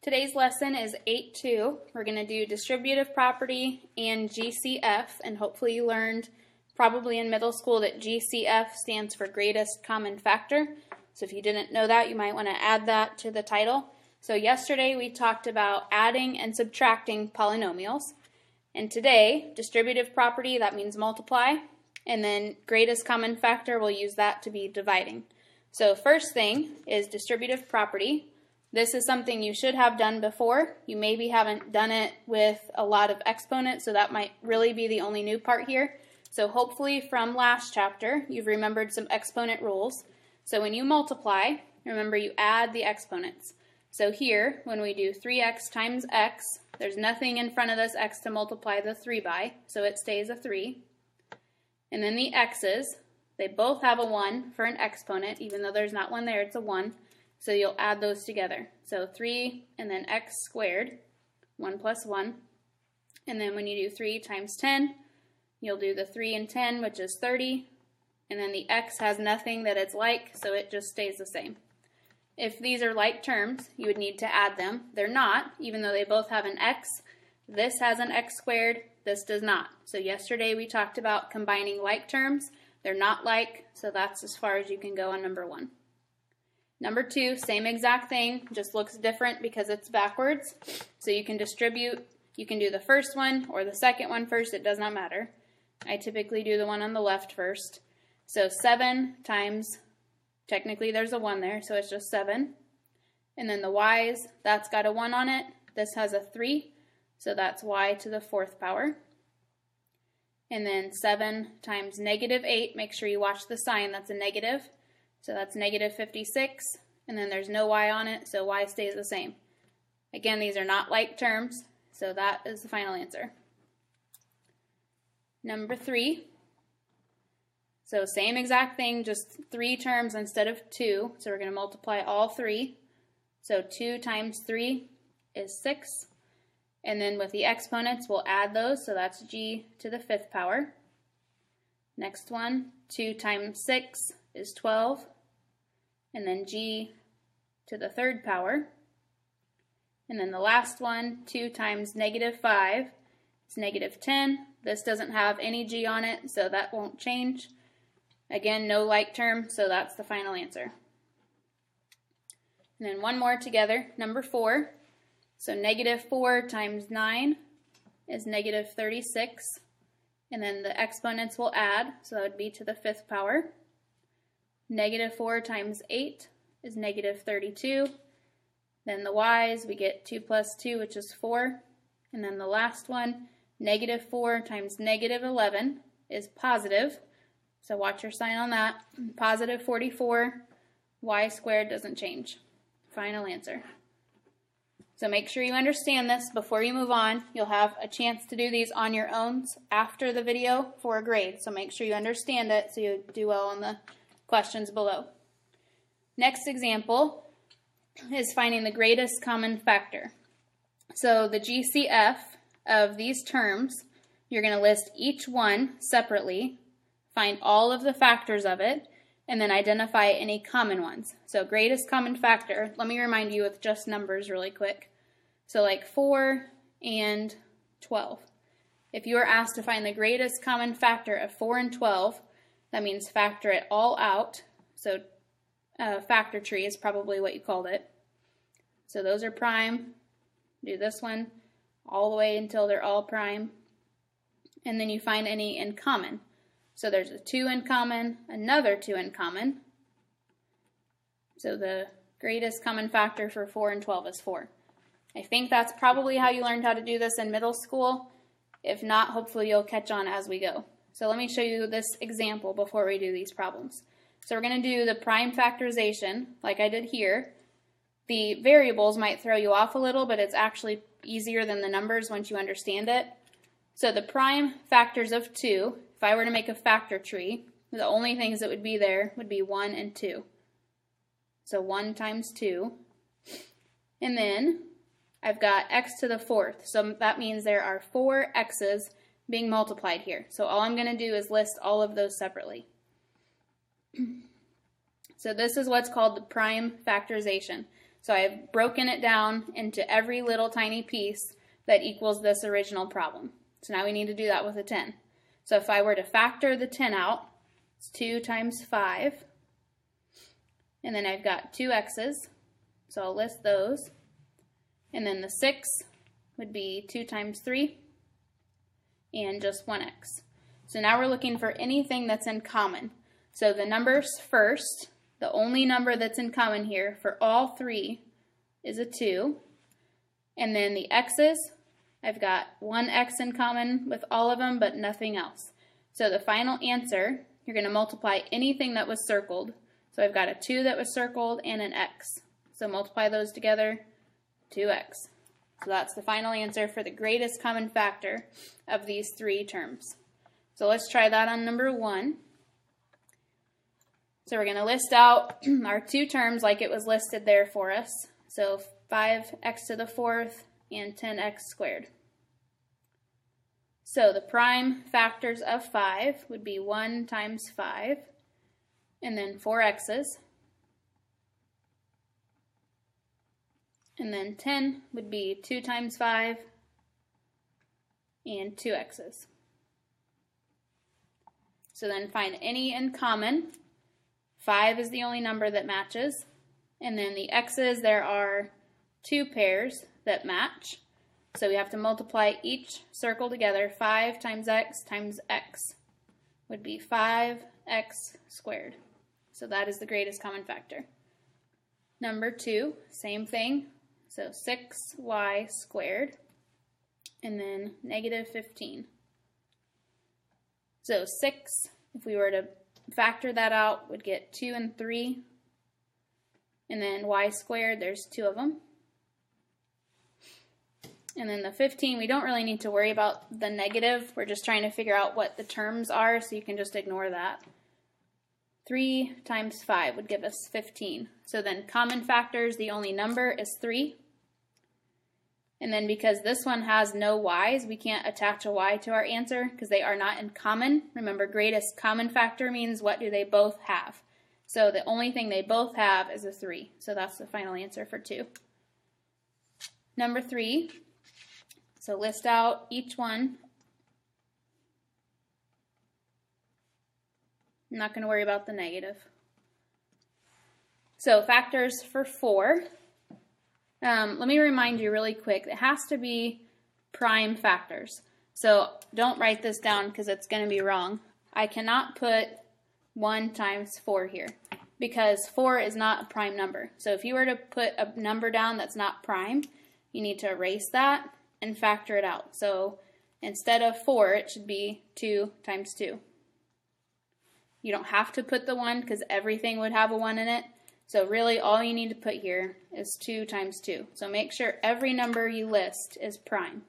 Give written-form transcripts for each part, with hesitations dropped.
Today's lesson is 8.2. We're going to do distributive property and GCF, and hopefully you learned probably in middle school that GCF stands for greatest common factor. So if you didn't know that, you might want to add that to the title. So yesterday we talked about adding and subtracting polynomials, and today distributive property, that means multiply, and then greatest common factor, we'll use that to be dividing. So first thing is distributive property. This is something you should have done before. You maybe haven't done it with a lot of exponents, so that might really be the only new part here. So hopefully from last chapter, you've remembered some exponent rules. So when you multiply, remember you add the exponents. So here, when we do 3x times x, there's nothing in front of this x to multiply the 3 by, so it stays a 3. And then the x's, they both have a 1 for an exponent, even though there's not one there, it's a 1. So you'll add those together. So 3 and then x squared, 1 plus 1. And then when you do 3 times 10, you'll do the 3 and 10, which is 30. And then the x has nothing that it's like, so it just stays the same. If these are like terms, you would need to add them. They're not, even though they both have an x. This has an x squared, this does not. So yesterday we talked about combining like terms. They're not like, so that's as far as you can go on number 1. Number 2, same exact thing, just looks different because it's backwards. So you can distribute, you can do the first one or the second one first, it does not matter. I typically do the one on the left first. So 7 times, technically there's a 1 there, so it's just 7. And then the y's, that's got a 1 on it. This has a 3, so that's y to the 4th power. And then 7 times negative 8, make sure you watch the sign, that's a negative. So that's negative 56, and then there's no y on it, so y stays the same. Again, these are not like terms, so that is the final answer. Number 3, so same exact thing, just 3 terms instead of 2, so we're going to multiply all 3. So 2 times 3 is 6, and then with the exponents, we'll add those, so that's g to the 5th power. Next one, 2 times 6 is 12, and then g to the 3rd power. And then the last one, 2 times negative 5, is negative 10. This doesn't have any g on it, so that won't change. Again, no like term, so that's the final answer. And then one more together, number 4. So negative 4 times 9 is negative 36. And then the exponents will add, so that would be to the 5th power. Negative 4 times 8 is negative 32. Then the y's, we get 2 plus 2, which is 4. And then the last one, negative 4 times negative 11 is positive. So watch your sign on that. Positive 44, y squared doesn't change. Final answer. So make sure you understand this before you move on. You'll have a chance to do these on your own after the video for a grade. So make sure you understand it so you do well on the questions below. Next example is finding the greatest common factor. So the GCF of these terms, you're going to list each one separately, find all of the factors of it, and then identify any common ones. So greatest common factor, let me remind you with just numbers really quick. So like 4 and 12. If you are asked to find the greatest common factor of 4 and 12, that means factor it all out. So factor tree is probably what you called it. So those are prime. Do this one all the way until they're all prime. And then you find any in common. So there's a 2 in common, another 2 in common. So the greatest common factor for 4 and 12 is 4. I think that's probably how you learned how to do this in middle school. If not, hopefully you'll catch on as we go. So let me show you this example before we do these problems. So we're going to do the prime factorization like I did here. The variables might throw you off a little, but it's actually easier than the numbers once you understand it. So the prime factors of 2, if I were to make a factor tree, the only things that would be there would be 1 and 2. So 1 times 2. And then I've got x to the 4th, so that means there are 4 x's being multiplied here. So all I'm going to do is list all of those separately. So this is what's called the prime factorization. So I've broken it down into every little tiny piece that equals this original problem. So now we need to do that with a 10. So if I were to factor the 10 out, it's 2 times 5. And then I've got 2 x's, so I'll list those. And then the 6 would be 2 times 3 and just 1x. So now we're looking for anything that's in common. So the numbers first, the only number that's in common here for all 3 is a 2. And then the x's, I've got 1x in common with all of them, but nothing else. So the final answer, you're going to multiply anything that was circled. So I've got a 2 that was circled and an x. So multiply those together, 2x. So that's the final answer for the greatest common factor of these 3 terms. So let's try that on number 1. So we're going to list out our 2 terms like it was listed there for us. So 5x to the 4th and 10x squared. So the prime factors of 5 would be 1 times 5, and then 4 x's. And then 10 would be 2 times 5 and 2 x's. So then find any in common. 5 is the only number that matches. And then the x's, there are 2 pairs that match. So we have to multiply each circle together. 5 times x would be 5x squared. So that is the greatest common factor. Number 2, same thing. So 6y squared and then negative 15. So 6, if we were to factor that out, would get 2 and 3. And then y squared, there's 2 of them. And then the 15, we don't really need to worry about the negative. We're just trying to figure out what the terms are, so you can just ignore that. 3 times 5 would give us 15. So then common factors, the only number is 3. And then because this one has no y's, we can't attach a y to our answer because they are not in common. Remember, greatest common factor means what do they both have. So the only thing they both have is a 3. So that's the final answer for 2. Number 3, so list out each one. I'm not going to worry about the negative. So factors for 4. Let me remind you really quick, it has to be prime factors. So don't write this down because it's going to be wrong. I cannot put 1 times 4 here because 4 is not a prime number. So if you were to put a number down that's not prime, you need to erase that and factor it out. So instead of 4, it should be 2 times 2. You don't have to put the 1 because everything would have a 1 in it. So really all you need to put here is 2 times 2. So make sure every number you list is prime.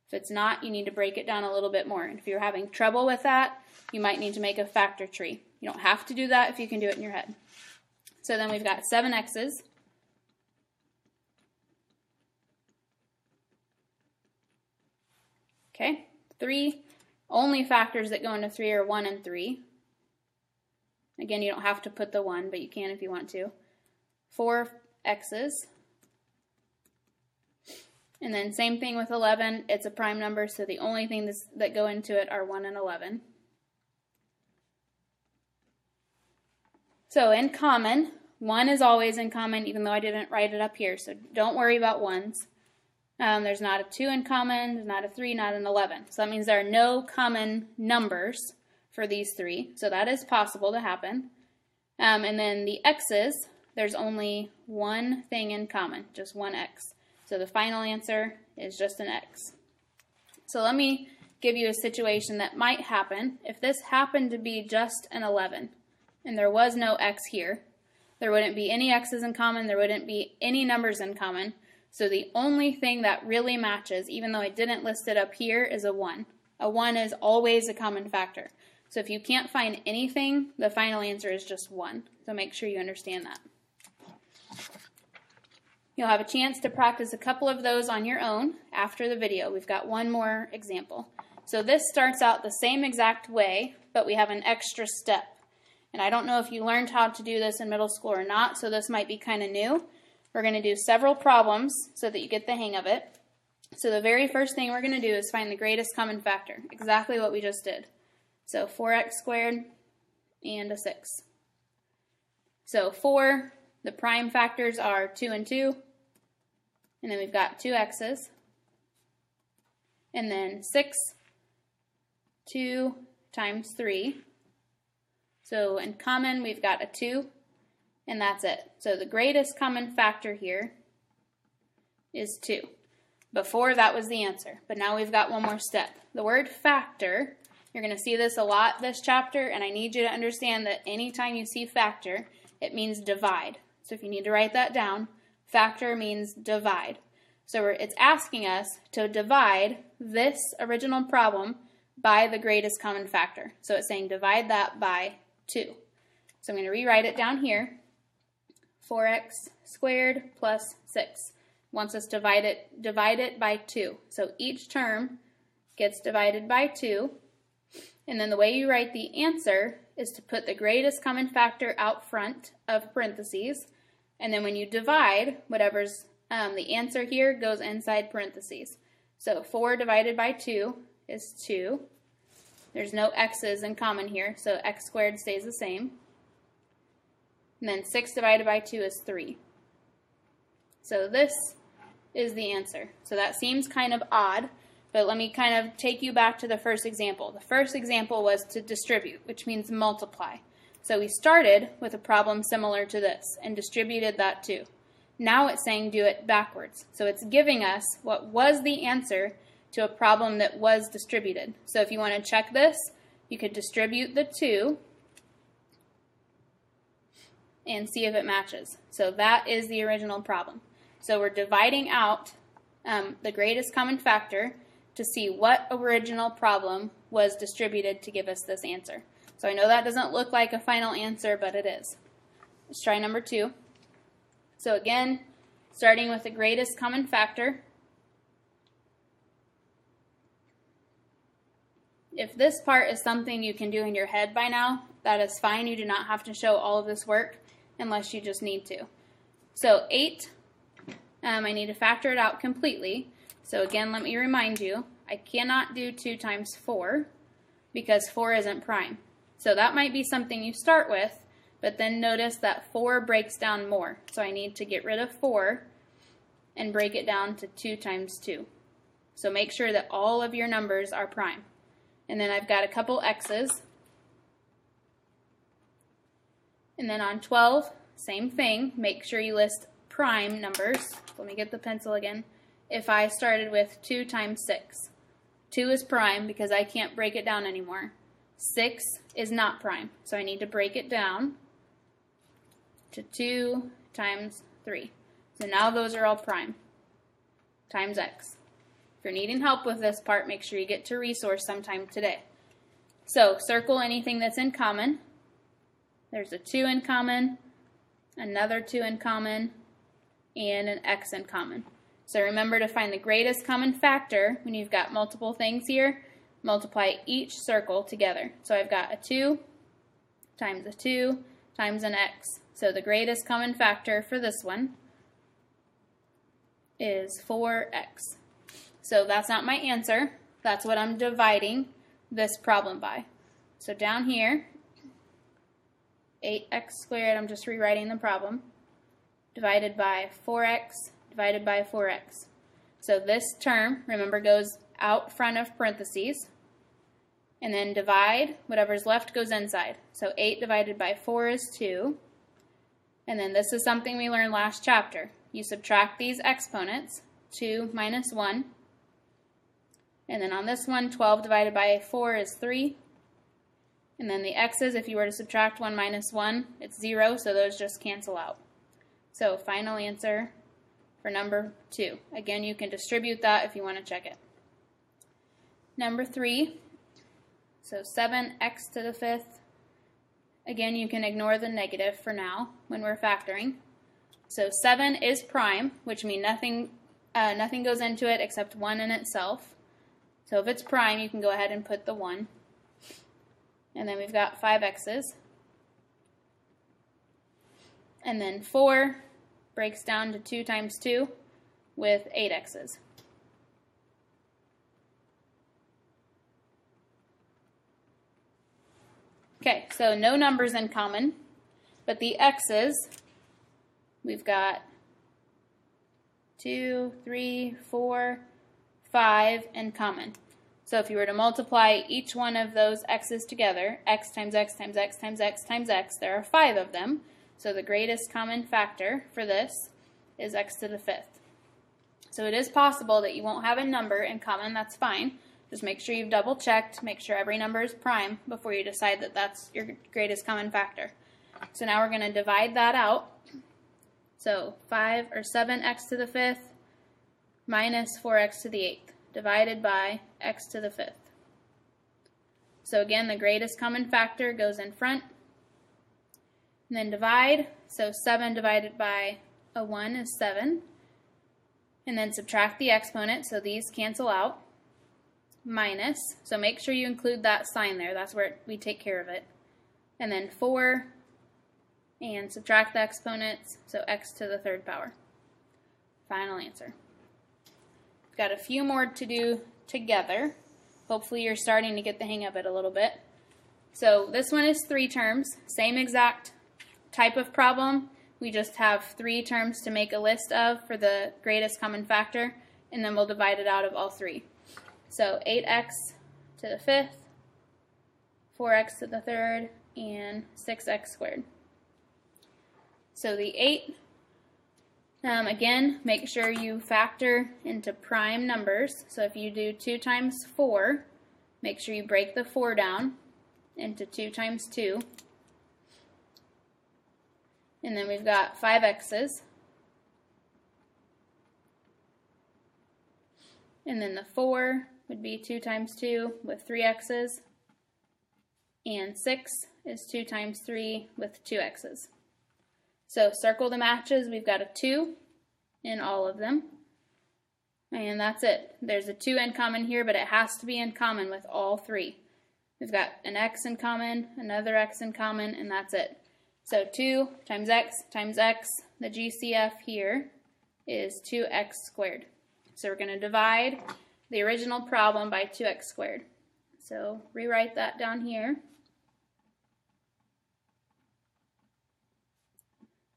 If it's not, you need to break it down a little bit more. And if you're having trouble with that, you might need to make a factor tree. You don't have to do that if you can do it in your head. So then we've got 7 x's. Okay, 3. Only factors that go into 3 are 1 and 3. Again, you don't have to put the 1, but you can if you want to. 4 x's. And then same thing with 11. It's a prime number, so the only things that go into it are 1 and 11. So in common, 1 is always in common, even though I didn't write it up here, so don't worry about 1s. There's not a 2 in common, there's not a 3, not an 11. So that means there are no common numbers for these 3, so that is possible to happen. And then the x's, there's only one thing in common, just 1x. So the final answer is just an x. So let me give you a situation that might happen. If this happened to be just an 11, and there was no x here, there wouldn't be any x's in common, there wouldn't be any numbers in common. So the only thing that really matches, even though I didn't list it up here, is a 1. A 1 is always a common factor. So if you can't find anything, the final answer is just 1. So make sure you understand that. You'll have a chance to practice a couple of those on your own after the video. We've got one more example. So this starts out the same exact way, but we have an extra step. And I don't know if you learned how to do this in middle school or not, so this might be kind of new. We're going to do several problems so that you get the hang of it. So the very first thing we're going to do is find the greatest common factor, exactly what we just did. So 4x squared and a 6. So 4, the prime factors are 2 and 2, and then we've got 2 x's. And then 6, 2 times 3. So in common, we've got a 2, and that's it. So the greatest common factor here is 2. Before, that was the answer, but now we've got one more step. The word factor, you're going to see this a lot this chapter, and I need you to understand that anytime you see factor, it means divide. So if you need to write that down, factor means divide. So it's asking us to divide this original problem by the greatest common factor. So it's saying divide that by 2. So I'm going to rewrite it down here. 4x squared plus 6. Wants us to divide it by 2. So each term gets divided by 2. And then the way you write the answer is to put the greatest common factor out front of parentheses. And then when you divide, whatever's the answer here goes inside parentheses. So 4 divided by 2 is 2. There's no x's in common here, so x squared stays the same. And then 6 divided by 2 is 3. So this is the answer. So that seems kind of odd, but let me kind of take you back to the first example. The first example was to distribute, which means multiply. So we started with a problem similar to this and distributed that too. Now it's saying do it backwards. So it's giving us what was the answer to a problem that was distributed. So if you want to check this, you could distribute the 2 and see if it matches. So that is the original problem. So we're dividing out the greatest common factor to see what original problem was distributed to give us this answer. So I know that doesn't look like a final answer, but it is. Let's try number 2. So again, starting with the greatest common factor. If this part is something you can do in your head by now, that is fine. You do not have to show all of this work unless you just need to. So 8, I need to factor it out completely. So again, let me remind you, I cannot do 2 times 4 because 4 isn't prime. So that might be something you start with, but then notice that 4 breaks down more. So I need to get rid of 4 and break it down to 2 times 2. So make sure that all of your numbers are prime. And then I've got a couple x's. And then on 12, same thing, make sure you list prime numbers. Let me get the pencil again. If I started with 2 times 6, 2 is prime because I can't break it down anymore. 6 is not prime, so I need to break it down to 2 times 3. So now those are all prime, times x. If you're needing help with this part, make sure you get to resource sometime today. So circle anything that's in common. There's a 2 in common, another 2 in common, and an x in common. So remember to find the greatest common factor when you've got multiple things here. Multiply each circle together. So I've got a 2 times a 2 times an x. So the greatest common factor for this one is 4x. So that's not my answer. That's what I'm dividing this problem by. So down here, 8x squared, I'm just rewriting the problem, divided by 4x divided by 4x. So this term, remember, goes out front of parentheses. And then divide, whatever's left goes inside. So 8 divided by 4 is 2. And then this is something we learned last chapter. You subtract these exponents, 2 minus 1. And then on this one, 12 divided by 4 is 3. And then the x's, if you were to subtract 1 minus 1, it's 0, so those just cancel out. So final answer for number 2. Again, you can distribute that if you want to check it. Number 3, so 7x to the 5th. Again, you can ignore the negative for now when we're factoring. So 7 is prime, which means nothing goes into it except 1 in itself. So if it's prime, you can go ahead and put the 1. And then we've got 5 x's. And then 4 breaks down to 2 times 2 with 8 x's. Okay, so no numbers in common, but the x's, we've got 2, 3, 4, 5 in common. So if you were to multiply each one of those x's together, x times x times x times x times x, there are 5 of them. So the greatest common factor for this is x to the 5th. So it is possible that you won't have a number in common, that's fine. Just make sure you've double checked, make sure every number is prime before you decide that that's your greatest common factor. So now we're going to divide that out. So 7x to the 5th minus 4x to the 8th divided by x to the 5th. So again, the greatest common factor goes in front. And then divide. So 7 divided by a 1 is 7. And then subtract the exponent, so these cancel out. Minus, so make sure you include that sign there, that's where we take care of it. And then 4, and subtract the exponents, so x to the 3rd power. Final answer. We've got a few more to do together. Hopefully you're starting to get the hang of it a little bit. So this one is 3 terms, same exact type of problem. We just have 3 terms to make a list of for the greatest common factor, and then we'll divide it out of all 3. So 8x to the 5th, 4x to the 3rd, and 6x squared. So the 8, again, make sure you factor into prime numbers. So if you do 2 times 4, make sure you break the 4 down into 2 times 2. And then we've got 5 x's. And then the 4 would be 2 times 2 with 3 x's. And 6 is 2 times 3 with 2 x's. So circle the matches. We've got a 2 in all of them. And that's it. There's a 2 in common here, but it has to be in common with all 3. We've got an x in common, another x in common, and that's it. So 2 times x, the GCF here is 2x squared. So we're going to divide the original problem by 2x squared. So rewrite that down here.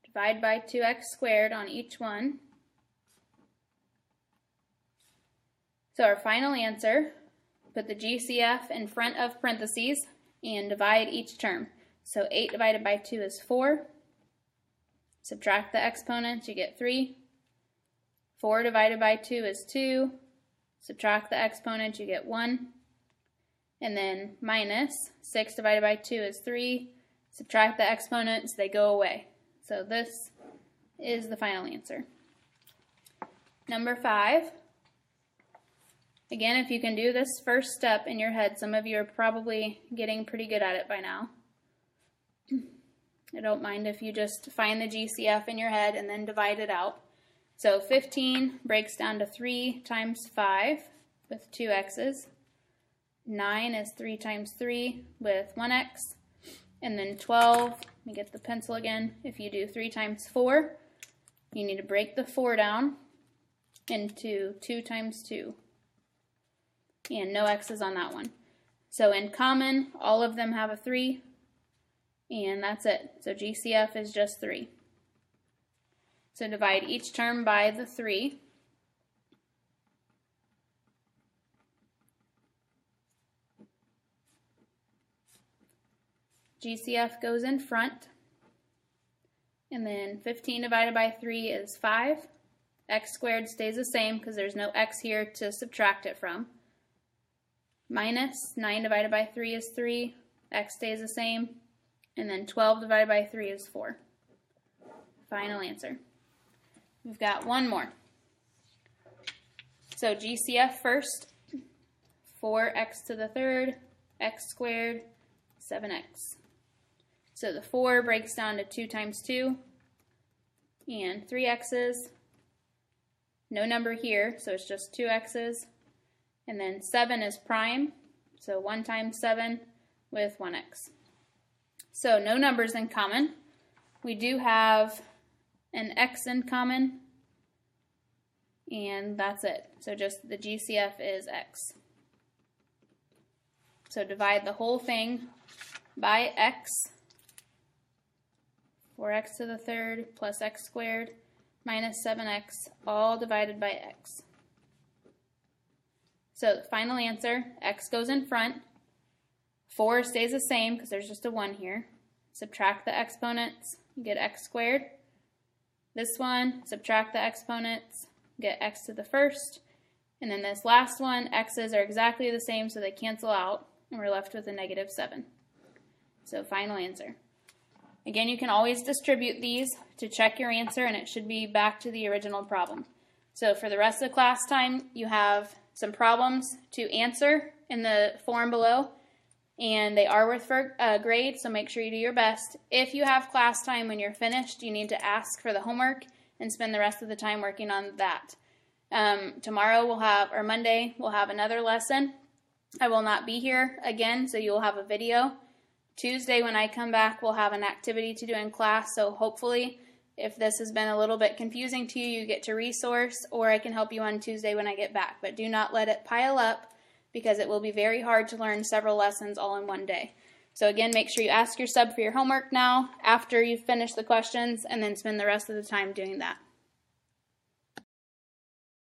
Divide by 2x squared on each one. So our final answer, put the GCF in front of parentheses and divide each term. So 8 divided by 2 is 4. Subtract the exponents, you get 3. 4 divided by 2 is 2. Subtract the exponent, you get 1. And then minus 6 divided by 2 is 3. Subtract the exponents, they go away. So this is the final answer. Number 5. Again, if you can do this first step in your head, some of you are probably getting pretty good at it by now. I don't mind if you just find the GCF in your head and then divide it out. So 15 breaks down to 3 times 5 with 2 x's. 9 is 3 times 3 with 1x. And then 12, let me get the pencil again. If you do 3 times 4, you need to break the 4 down into 2 times 2. And no x's on that one. So in common, all of them have a 3. And that's it. So GCF is just 3. So divide each term by the 3. GCF goes in front. And then 15 divided by 3 is 5. X squared stays the same because there's no x here to subtract it from. Minus 9 divided by 3 is 3. X stays the same. And then 12 divided by 3 is 4. Final answer. We've got one more. So GCF first. 4x to the 3rd, x squared, 7x. So the 4 breaks down to 2 times 2. And 3 x's. No number here, so it's just 2 x's. And then 7 is prime. So 1 times 7 with 1x. So no numbers in common. We do have an x in common, and that's it. So just the GCF is x. So divide the whole thing by x, 4x to the third plus x squared minus 7x, all divided by x. So the final answer, x goes in front, 4 stays the same because there's just a 1 here. Subtract the exponents, you get x squared. This one, subtract the exponents, get x to the first. And then this last one, x's are exactly the same, so they cancel out, and we're left with a negative 7. So final answer. Again, you can always distribute these to check your answer, and it should be back to the original problem. So for the rest of the class time, you have some problems to answer in the form below, and they are worth for grade, so make sure you do your best. If you have class time when you're finished, you need to ask for the homework and spend the rest of the time working on that. Tomorrow or Monday, we'll have another lesson. I will not be here again, so you'll have a video. Tuesday, when I come back, we'll have an activity to do in class, so hopefully, if this has been a little bit confusing to you, you get to resource, or I can help you on Tuesday when I get back. But do not let it pile up, because it will be very hard to learn several lessons all in one day. So again, make sure you ask your sub for your homework now, after you've finished the questions, and then spend the rest of the time doing that.